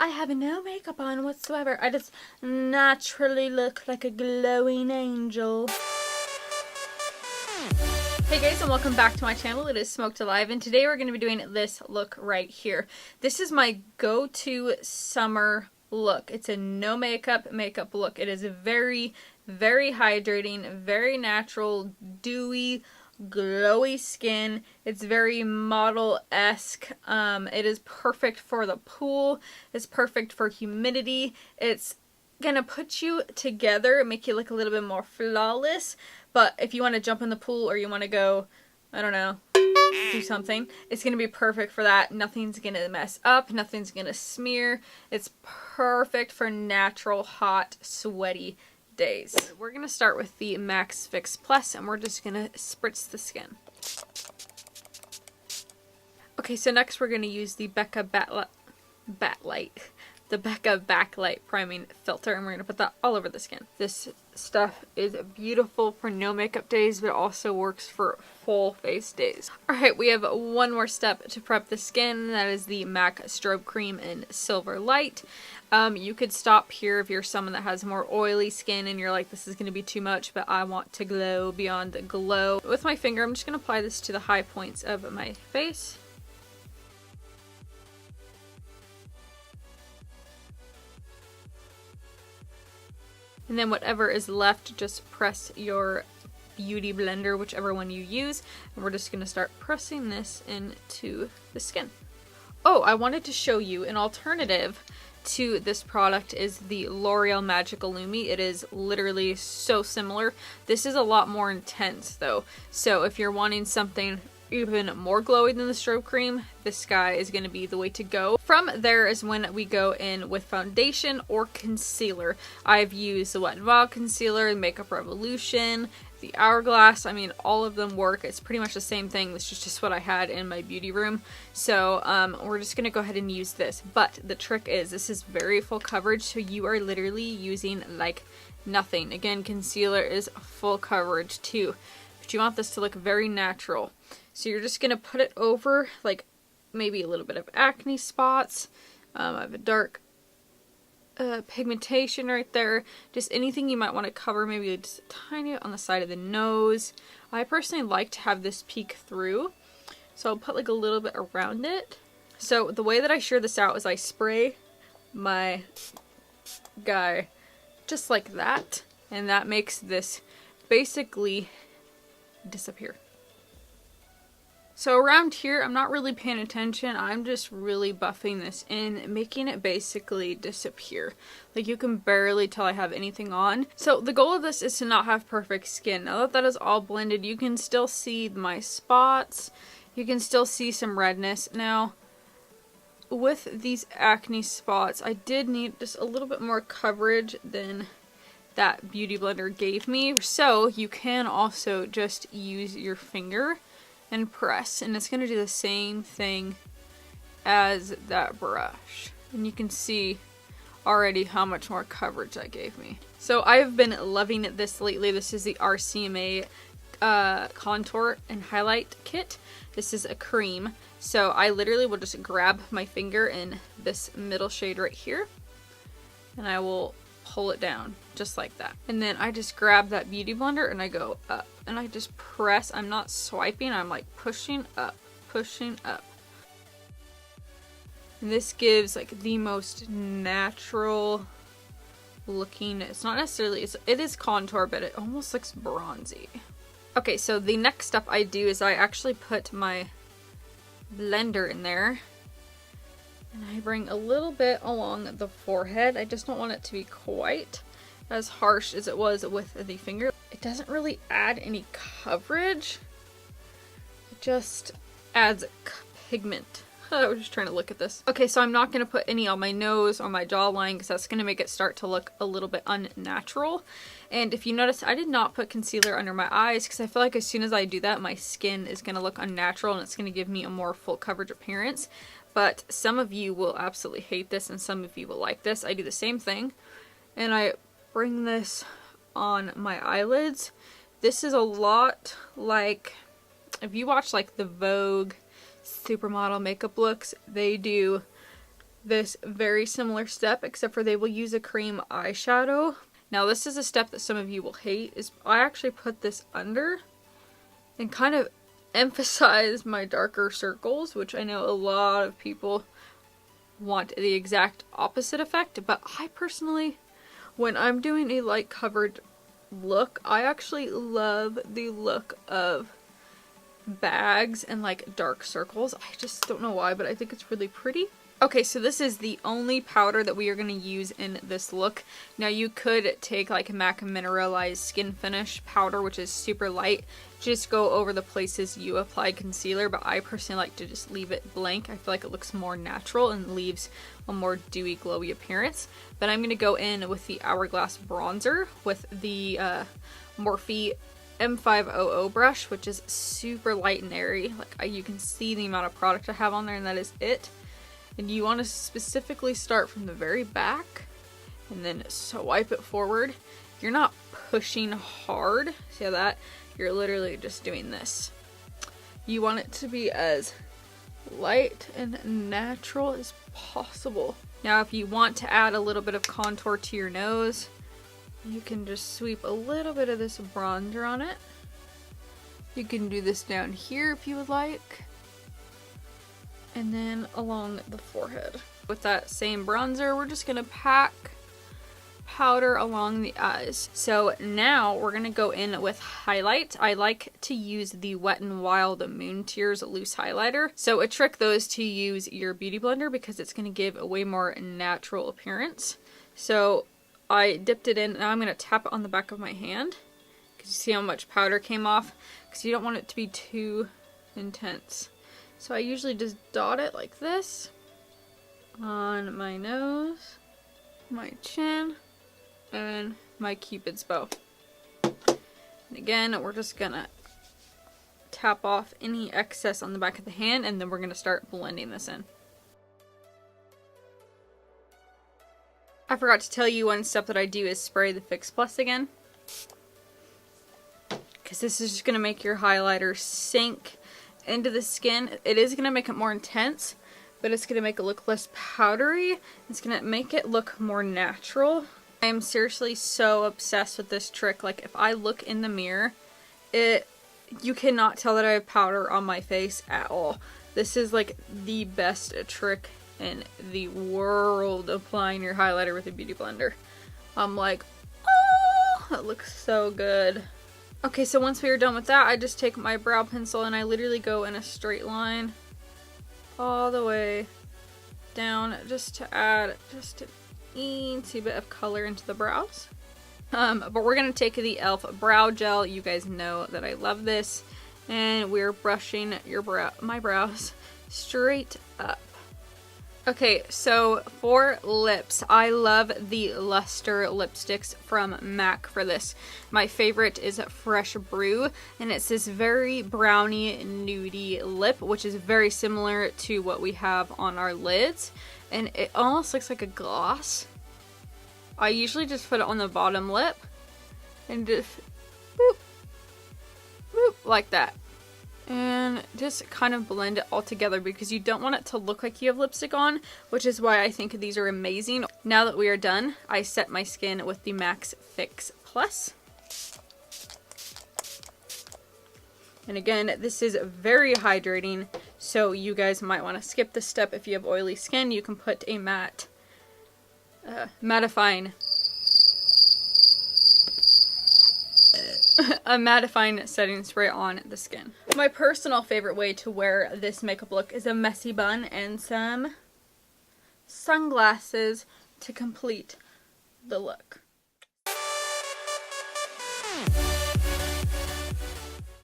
I have no makeup on whatsoever. I just naturally look like a glowing angel. Hey guys, and welcome back to my channel. It is smokedalive, and today we're going to be doing this look right here. This is my go-to summer look. It's a no makeup look. It is very, very hydrating, very natural, dewy, glowy skin. It's very model-esque. It is perfect for the pool. It's perfect for humidity. It's gonna put you together and make you look a little bit more flawless. But if you want to jump in the pool or you want to go, I don't know, do something, it's gonna be perfect for that. Nothing's gonna mess up, nothing's gonna smear. It's perfect for natural, hot, sweaty days. We're gonna start with the Max Fix Plus, and we're just gonna spritz the skin. Okay, so next we're gonna use the Becca Backlight. The Becca Backlight priming filter, and we're going to put that all over the skin. This stuff is beautiful for no makeup days, but it also works for full face days. Alright, we have one more step to prep the skin. That is the MAC Strobe Cream in Silver Light. You could stop here if you're someone that has more oily skin and you're like, this is going to be too much, but I want to glow beyond glow. With my finger, I'm just going to apply this to the high points of my face. And then whatever is left, just press your beauty blender, whichever one you use. And we're just going to start pressing this into the skin. Oh, I wanted to show you an alternative to this product is the Loreal Magical Lumi. It is literally so similar. This is a lot more intense though. So if you're wanting something even more glowy than the Strobe Cream, this guy is going to be the way to go. From there is when we go in with foundation or concealer. I've used the WetnWild concealer, Makeup Revolution, the Hourglass. I mean, all of them work. It's pretty much the same thing. This is just what I had in my beauty room. So we're just going to go ahead and use this. But the trick is this is very full coverage, so you are literally using like nothing. Again, concealer is full coverage too. But you want this to look very natural. So you're just going to put it over like maybe a little bit of acne spots. I have a dark pigmentation right there. Just anything you might want to cover, maybe just a tiny on the side of the nose. I personally like to have this peek through. So I'll put like a little bit around it. So the way that I shear this out is I spray my guy just like that. And that makes this basically disappear. So around here, I'm not really paying attention. I'm just really buffing this in, making it basically disappear. Like you can barely tell I have anything on. So the goal of this is to not have perfect skin. Now that that is all blended, you can still see my spots. You can still see some redness. Now, with these acne spots, I did need just a little bit more coverage than that Beauty Blender gave me. So you can also just use your finger and press, and it's going to do the same thing as that brush. And you can see already how much more coverage that gave me. So I've been loving this lately. This is the RCMA contour and highlight kit. This is a cream. So I literally will just grab my finger in this middle shade right here, and I will pull it down just like that. And then I just grab that beauty blender and I go up and I just press. I'm not swiping, I'm like pushing up, pushing up. And this gives like the most natural looking, it's not necessarily, it is contour, but it almost looks bronzy. Okay, so the next step I do is I actually put my blender in there. And I bring a little bit along the forehead. I just don't want it to be quite as harsh as it was with the finger. It doesn't really add any coverage. It just adds pigment. I was just trying to look at this. Okay, so I'm not going to put any on my nose or my jawline because that's going to make it start to look a little bit unnatural. And if you notice, I did not put concealer under my eyes because I feel like as soon as I do that, my skin is going to look unnatural and it's going to give me a more full coverage appearance. But some of you will absolutely hate this and some of you will like this. I do the same thing. And I bring this on my eyelids. This is a lot like, if you watch like the Vogue supermodel makeup looks, they do this very similar step, except for they will use a cream eyeshadow. Now this is a step that some of you will hate, is I actually put this under and kind of emphasize my darker circles, which I know a lot of people want the exact opposite effect, but I personally, when I'm doing a light covered look, I actually love the look of bags and like dark circles. I just don't know why, but I think it's really pretty. Okay, so this is the only powder that we are going to use in this look. Now you could take like MAC Mineralized Skin Finish powder, which is super light, just go over the places you apply concealer, but I personally like to just leave it blank. I feel like it looks more natural and leaves a more dewy, glowy appearance. But I'm going to go in with the Hourglass bronzer with the Morphe M500 brush, which is super light and airy. Like you can see the amount of product I have on there, and that is it. And you want to specifically start from the very back and then swipe it forward. You're not pushing hard. See how that? You're literally just doing this. You want it to be as light and natural as possible. Now if you want to add a little bit of contour to your nose, you can just sweep a little bit of this bronzer on it. You can do this down here if you would like. And then along the forehead. With that same bronzer, we're just gonna pack powder along the eyes. So now we're gonna go in with highlight. I like to use the WetnWild Moon Tears loose highlighter. So a trick though is to use your beauty blender because it's gonna give a way more natural appearance. So I dipped it in, now I'm gonna tap it on the back of my hand. Because you see how much powder came off? Because you don't want it to be too intense. So I usually just dot it like this on my nose, my chin, and my Cupid's bow. And again, we're just gonna tap off any excess on the back of the hand, and then we're gonna start blending this in. I forgot to tell you one step that I do is spray the Fix Plus again. Because this is just gonna make your highlighter sink into the skin. It is going to make it more intense, but it's going to make it look less powdery. It's going to make it look more natural. I am seriously so obsessed with this trick. Like if I look in the mirror, you cannot tell that I have powder on my face at all. This is like the best trick in the world, applying your highlighter with a beauty blender. I'm like, oh, that looks so good. Okay, so once we are done with that, I just take my brow pencil and I literally go in a straight line all the way down just to add just a teensy bit of color into the brows. But we're going to take the e.l.f. brow gel. You guys know that I love this. And we're brushing my brows straight up. Okay, so for lips, I love the Luster lipsticks from MAC for this. My favorite is Fresh Brew, and it's this very brownie, nudie lip, which is very similar to what we have on our lids. And it almost looks like a gloss. I usually just put it on the bottom lip and just boop, boop, like that. And just kind of blend it all together because you don't want it to look like you have lipstick on, which is why I think these are amazing. Now that we are done, I set my skin with the MAC Fix Plus. And again, this is very hydrating, so you guys might want to skip this step. If you have oily skin, you can put a mattifying setting spray on the skin. My personal favorite way to wear this makeup look is a messy bun and some sunglasses to complete the look.